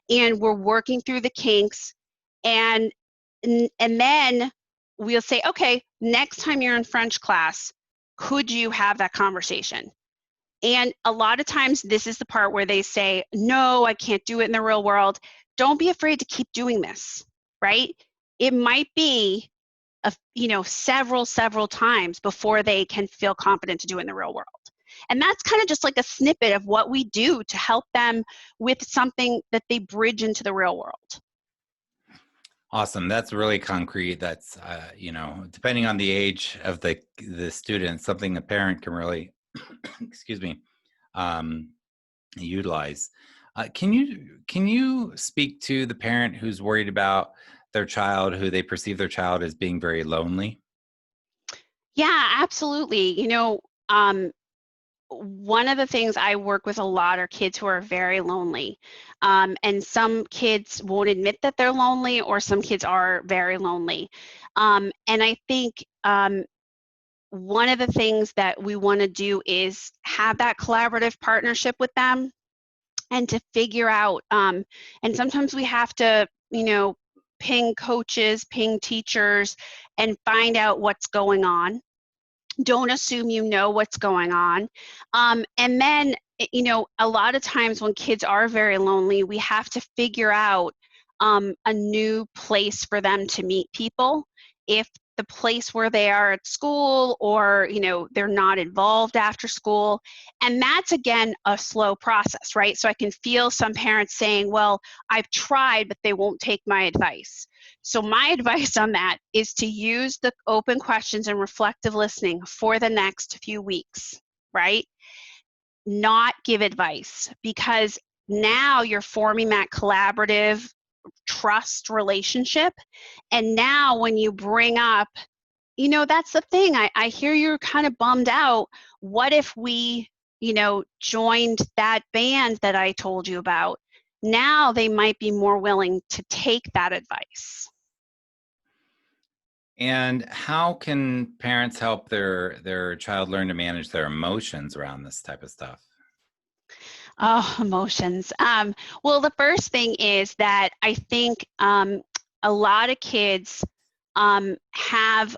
and we're working through the kinks. And then we'll say, okay, next time you're in French class, could you have that conversation? And a lot of times this is the part where they say, no, I can't do it in the real world. Don't be afraid to keep doing this, right? It might be several times before they can feel confident to do it in the real world. And that's kind of just like a snippet of what we do to help them with something that they bridge into the real world. Awesome. That's really concrete. That's, depending on the age of the student, something a parent can really, excuse me, utilize. Can you speak to the parent who's worried about their child, who they perceive their child as being very lonely? Yeah, absolutely. One of the things I work with a lot are kids who are very lonely. And some kids won't admit that they're lonely, or some kids are very lonely. And I think one of the things that we want to do is have that collaborative partnership with them and to figure out, and sometimes we have to, ping coaches, ping teachers, and find out what's going on. Don't assume you know what's going on. And then, a lot of times when kids are very lonely, we have to figure out a new place for them to meet people. If the place where they are at school, or, they're not involved after school. And that's, again, a slow process, right? So I can feel some parents saying, well, I've tried, but they won't take my advice. So my advice on that is to use the open questions and reflective listening for the next few weeks, right? Not give advice, because now you're forming that collaborative trust relationship. And now when you bring up, that's the thing, I hear you're kind of bummed out. What if we, joined that band that I told you about? Now they might be more willing to take that advice. And how can parents help their child learn to manage their emotions around this type of stuff? Oh, emotions. Well, the first thing is that I think a lot of kids have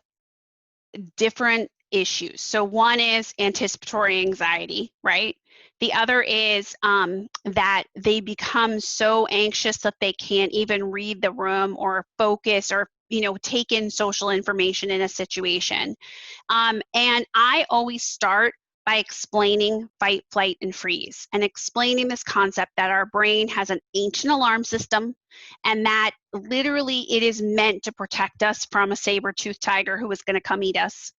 different issues. So one is anticipatory anxiety, right? The other is that they become so anxious that they can't even read the room or focus, or take in social information in a situation. And I always start by explaining fight, flight, and freeze, and explaining this concept that our brain has an ancient alarm system, and that literally it is meant to protect us from a saber-toothed tiger who is going to come eat us.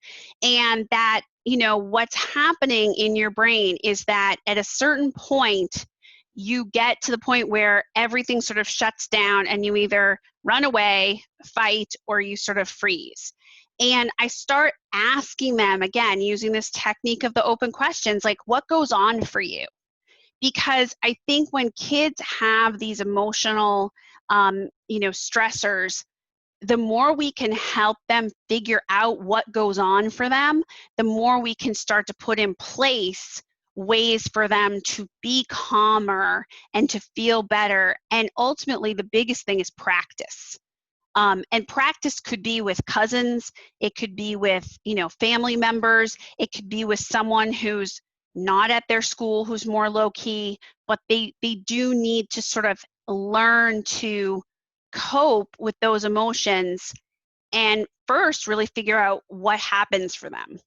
And that, what's happening in your brain is that at a certain point, you get to the point where everything sort of shuts down and you either run away, fight, or you sort of freeze. And I start asking them, again, using this technique of the open questions, like, what goes on for you? Because I think when kids have these emotional, stressors, the more we can help them figure out what goes on for them, the more we can start to put in place ways for them to be calmer and to feel better. And ultimately, the biggest thing is practice. And practice could be with cousins, it could be with, family members, it could be with someone who's not at their school, who's more low key, but they do need to sort of learn to cope with those emotions and first really figure out what happens for them.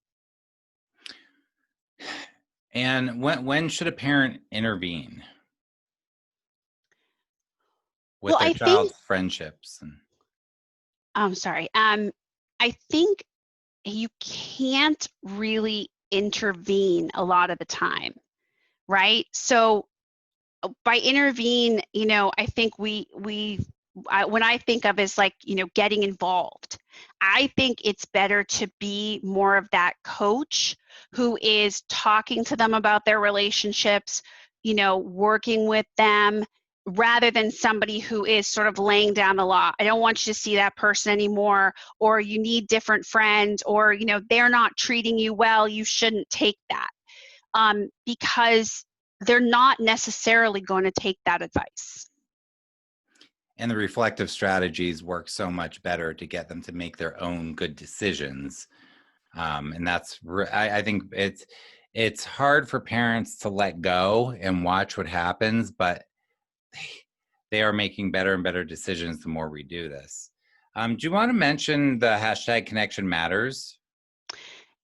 And when should a parent intervene with Well, their I think, child's friendships? I'm sorry. I think you can't really intervene a lot of the time, right? So by intervene, I think when I think of is like, getting involved. I think it's better to be more of that coach who is talking to them about their relationships, working with them, rather than somebody who is sort of laying down the law. I don't want you to see that person anymore, or you need different friends, or, they're not treating you well, you shouldn't take that. Because they're not necessarily going to take that advice. And the reflective strategies work so much better to get them to make their own good decisions. And that's, I think it's hard for parents to let go and watch what happens, but they are making better and better decisions the more we do this. Do you want to mention the hashtag connection matters?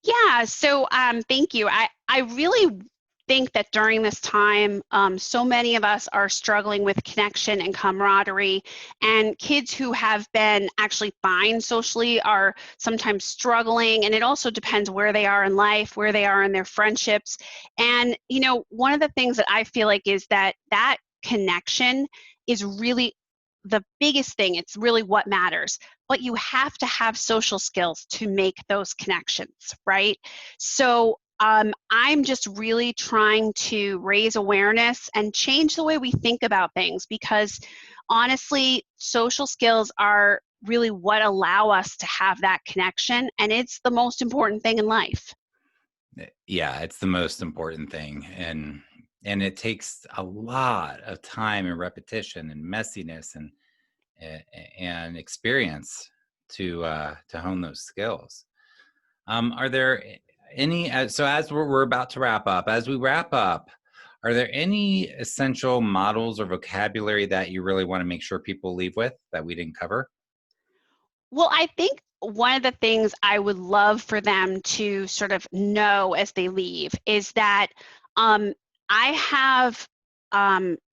Yeah, so thank you. I really think that during this time, so many of us are struggling with connection and camaraderie, and kids who have been actually fine socially are sometimes struggling, and it also depends where they are in life, where they are in their friendships. And, one of the things that I feel like is that connection is really the biggest thing. It's really what matters. But you have to have social skills to make those connections, right? So I'm just really trying to raise awareness and change the way we think about things, because honestly, social skills are really what allow us to have that connection, and it's the most important thing in life. Yeah, it's the most important thing. And it takes a lot of time and repetition and messiness and experience to hone those skills. Are there any, so as we're about to wrap up, as we wrap up, are there any essential models or vocabulary that you really want to make sure people leave with that we didn't cover? Well, I think one of the things I would love for them to sort of know as they leave is that um, I have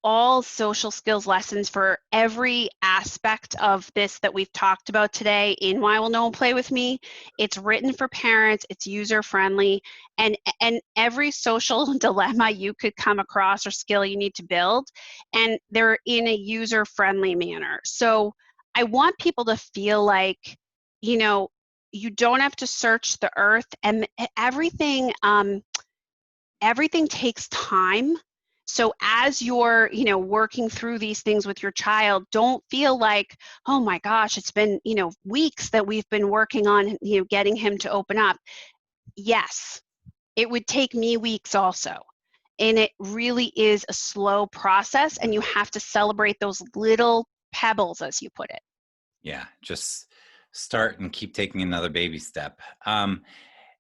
all social skills lessons for every aspect of this that we've talked about today in Why Will No One Play With Me. It's written for parents, it's user friendly, and every social dilemma you could come across or skill you need to build, and they're in a user friendly manner. So I want people to feel like, you know, you don't have to search the earth, and everything takes time. So as you're, working through these things with your child, don't feel like, oh my gosh, it's been, weeks that we've been working on, getting him to open up. Yes, it would take me weeks also. And it really is a slow process, and you have to celebrate those little pebbles, as you put it. Yeah, just start and keep taking another baby step.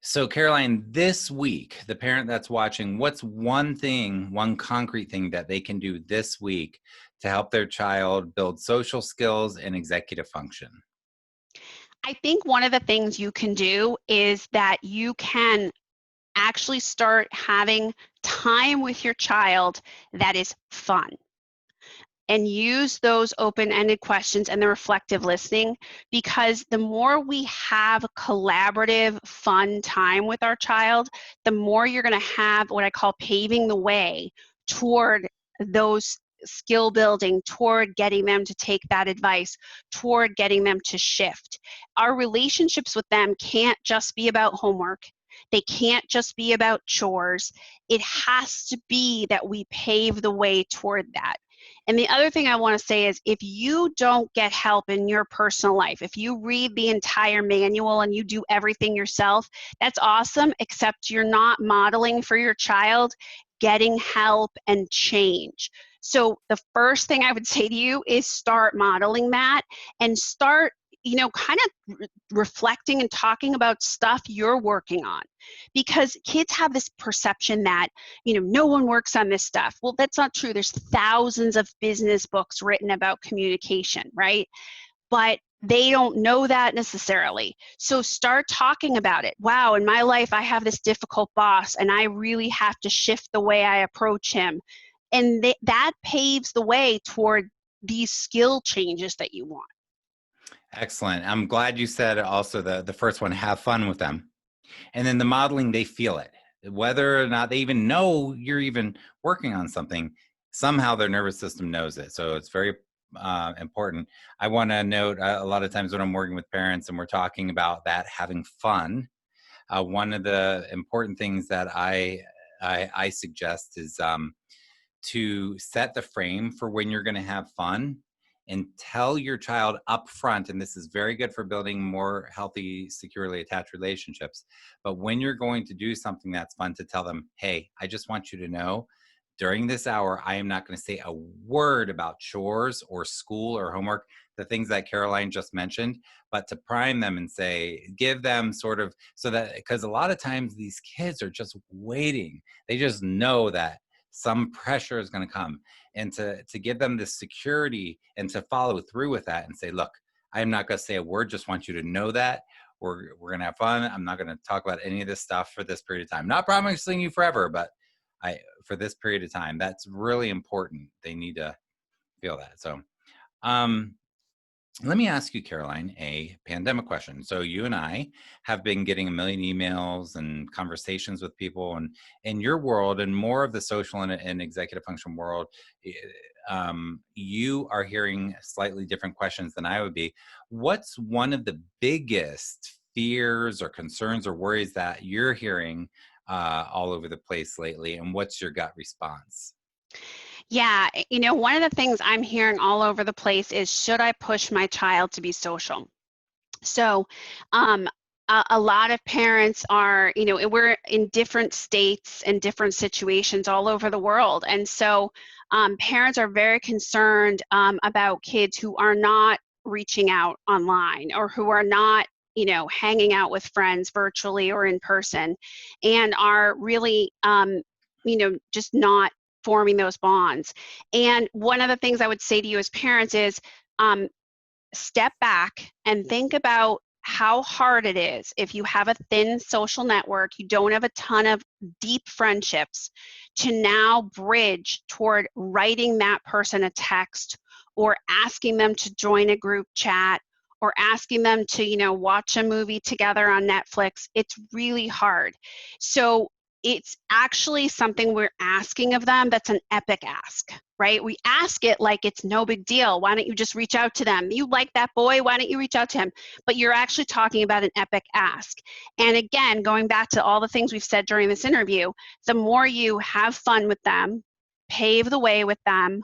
So Caroline, this week, the parent that's watching, what's one thing, one concrete thing that they can do this week to help their child build social skills and executive function? I think one of the things you can do is that you can actually start having time with your child that is fun, and use those open-ended questions and the reflective listening, because the more we have collaborative, fun time with our child, the more you're going to have what I call paving the way toward those skill building, toward getting them to take that advice, toward getting them to shift. Our relationships with them can't just be about homework. They can't just be about chores. It has to be that we pave the way toward that. And the other thing I want to say is, if you don't get help in your personal life, if you read the entire manual and you do everything yourself, that's awesome, except you're not modeling for your child getting help and change. So the first thing I would say to you is start modeling that, and start, kind of reflecting and talking about stuff you're working on, because kids have this perception that, no one works on this stuff. Well, that's not true. There's thousands of business books written about communication, right? But they don't know that necessarily. So start talking about it. Wow, in my life, I have this difficult boss, and I really have to shift the way I approach him. And that paves the way toward these skill changes that you want. Excellent. I'm glad you said also the first one, have fun with them. And then the modeling, they feel it. whether or not they even know you're even working on something, somehow their nervous system knows it. So it's very important. I want to note a lot of times when I'm working with parents and we're talking about that, having fun, one of the important things that I suggest is to set the frame for when you're going to have fun and tell your child up front, and this is very good for building more healthy, securely attached relationships. But when you're going to do something that's fun, to tell them, hey, I just want you to know during this hour, I am not going to say a word about chores or school or homework, the things that Caroline just mentioned, but to prime them and say, give them sort of, so that, because a lot of times these kids are just waiting. They just know that some pressure is going to come, and to give them the security and to follow through with that and say, look, I'm not going to say a word, just want you to know that we're going to have fun. I'm not going to talk about any of this stuff for this period of time. Not promising you forever, but for this period of time. That's really important. They need to feel that. So let me ask you, Caroline, a pandemic question. So you and I have been getting a million emails and conversations with people, and in your world and more of the social and executive function world, you are hearing slightly different questions than I would be. What's one of the biggest fears or concerns or worries that you're hearing all over the place lately, and what's your gut response? Yeah, one of the things I'm hearing all over the place is, should I push my child to be social? So, a lot of parents are, we're in different states and different situations all over the world. And so, parents are very concerned about kids who are not reaching out online, or who are not, hanging out with friends virtually or in person, and are really, just not forming those bonds. And one of the things I would say to you as parents is, step back and think about how hard it is if you have a thin social network, you don't have a ton of deep friendships, to now bridge toward writing that person a text, or asking them to join a group chat, or asking them to, watch a movie together on Netflix. It's really hard. So it's actually something we're asking of them that's an epic ask, right? We ask it like it's no big deal. Why don't you just reach out to them? You like that boy, why don't you reach out to him? But you're actually talking about an epic ask. And again, going back to all the things we've said during this interview, the more you have fun with them, pave the way with them,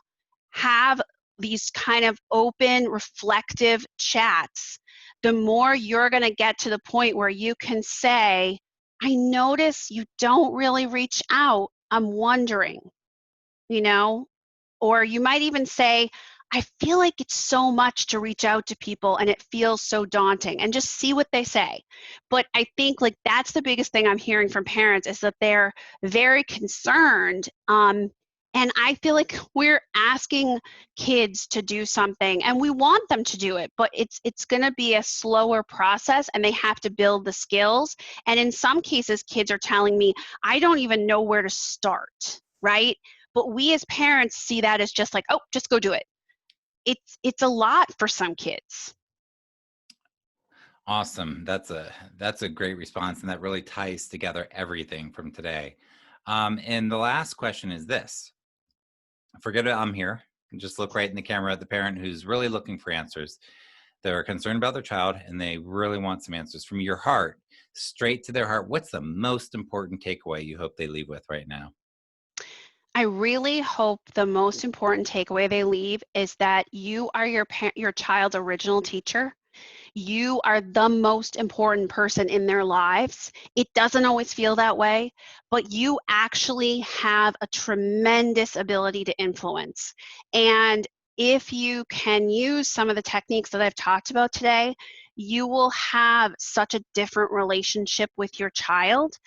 have these kind of open, reflective chats, the more you're going to get to the point where you can say, I notice you don't really reach out. I'm wondering, you know? Or you might even say, I feel like it's so much to reach out to people and it feels so daunting, and just see what they say. But I think like that's the biggest thing I'm hearing from parents, is that they're very concerned. And I feel like we're asking kids to do something and we want them to do it, but it's going to be a slower process, and they have to build the skills. And in some cases, kids are telling me, I don't even know where to start, right? But we as parents see that as just like, oh, just go do it. It's a lot for some kids. Awesome. That's a great response, and that really ties together everything from today. And the last question is this: forget it, I'm here. Just look right in the camera at the parent who's really looking for answers. They're concerned about their child and they really want some answers from your heart, straight to their heart. What's the most important takeaway you hope they leave with right now? I really hope the most important takeaway they leave is that you are your child's original teacher. You are the most important person in their lives. It doesn't always feel that way, but you actually have a tremendous ability to influence. And if you can use some of the techniques that I've talked about today, you will have such a different relationship with your child.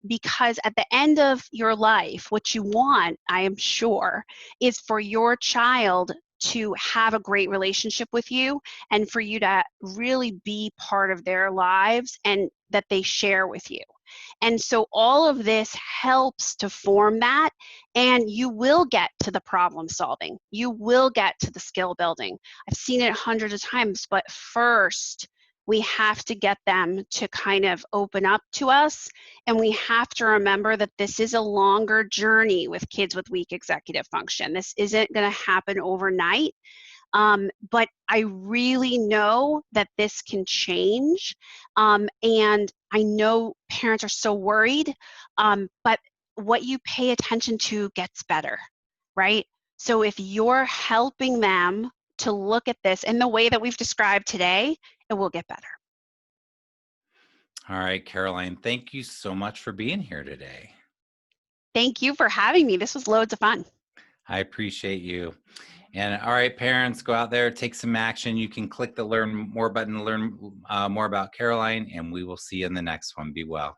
Because at the end of your life, what you want, I am sure, is for your child to have a great relationship with you, and for you to really be part of their lives and that they share with you. And so all of this helps to form that, and you will get to the problem solving. You will get to the skill building. I've seen it hundreds of times, but first, we have to get them to kind of open up to us. And we have to remember that this is a longer journey with kids with weak executive function. This isn't going to happen overnight. But I really know that this can change. And I know parents are so worried, but what you pay attention to gets better, right? So if you're helping them to look at this in the way that we've described today, it will get better. All right, Caroline, thank you so much for being here today. Thank you for having me. This was loads of fun. I appreciate you. And all right, parents, go out there, take some action. You can click the Learn More button to learn more about Caroline, and we will see you in the next one. Be well.